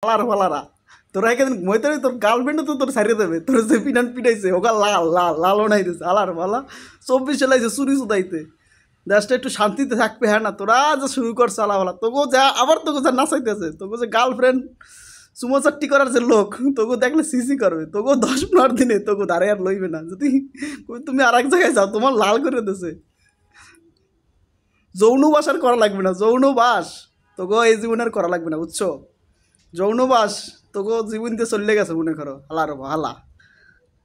পালার পালারা তোরা এখানে ঘুমাইতে তোর গার্লফ্রেন্ডও তো তোর সারিয়ে দেবে তোর যে পিনান পিটাইছে ওকে লাল লাল লাল ওনাই দিয়েছে আলার পালা 24 চালাইছে চুরি চুদাইতে দেশটা একটু শান্তিতে থাকবে। হ্যাঁ না তোরা যে শুরু করছে আলাওয়ালা তোকে যা আবার তোকে যা নাচাইতেছে তোকে যে গার্লফ্রেন্ড চুমোচাট্টি করার যে লোক তোকে দেখলে সিসি করবে তোকেও 10-15 দিনে তোকে দাঁড়িয়ে আর লইবে না যদি তুমি আর এক জায়গায় যাও তোমার লাল করে দিয়েছে। যৌনবাস আর করা লাগবে না, যৌনবাস তোকেও এই জীবনে আর করা লাগবে না বুঝছো। যৌনবাস তোকেও জীবন দিয়ে চলে গেছে মনে করো হালার হালা।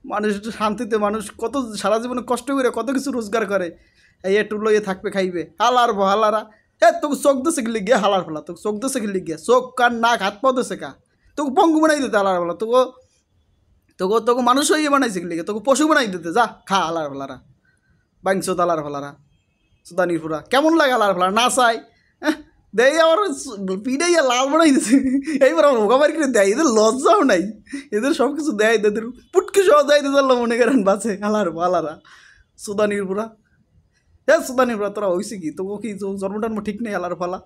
মানুষ একটু শান্তিতে মানুষ কত সারা জীবনে কষ্ট করে কত কিছু রোজগার করে এই একটু লইয়ে থাকবে খাইবে হালার হালারা। হ্যাঁ তোকে চোখ দেশে গেলে গিয়ে হালার ফেলা তোকে চোখ দেশে গেলে গিয়ে চোখ কান নাক হাত পা দেশে কা তোকে পঙ্গু বানাই দিতে হালার ফেলা তোকে তোকে তোকে মানুষ হয়ে বানাইছে গেলে তোকে পশু বানাই দিতে যা খা হালার ফেলারা বাংশ হালার ফেলারা সুদানির পুরা কেমন লাগে হালার ফেলা না চাই দেয় আবার পিঠাইয়া লাল বানাই দিছে এইবার আমার মোকাবারি করে দেয় এদের লজ্জাও নাই এদের সব কিছু দেয় এদের পুটকি সহ দেয় দিতে মনে করেন বাঁচে হালার হালারা সুদানির পুরা। হ্যাঁ সুদানির পুরা তোরা হয়েছে কি তোকে কি জন্ম টন্ম ঠিক নেই হালার ফালা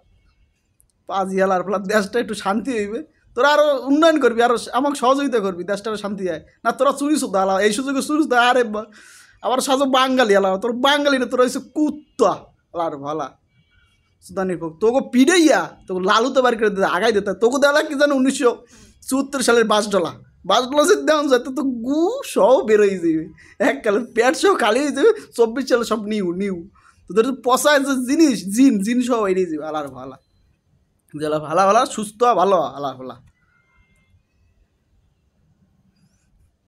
পাজি হালার ফালা দেশটা একটু শান্তি হইবে তোরা আরও উন্নয়ন করবি আরও আমাকে সহযোগিতা করবি দেশটা শান্তি যায় না তোরা চুরি সুদা হালা এই সুযোগে চুরি সুদা আরে আবার সাজো বাঙালি হালা তোর বাঙালি না তোরা হয়েছে কুত্তা হালার ভালা সুদানির পক্ষ তোকে পিড়াইয়া তোকে লালুতে বাড়ি করে দিতে আগাই দিতে তোকে দেওয়া কি জানো 1974 সালের $5 যে দেওয়া যায় তো গু সহ বেরোয় যাবে এককালে প্যাট সহ খালি হয়ে যাবে 24 সালে সব নিউ তোদের পচায় যে জিনিস জিন সহ এড়িয়ে যাবে আলার ভালা ভালা ভালা সুস্থ ভালো আলার ভালা।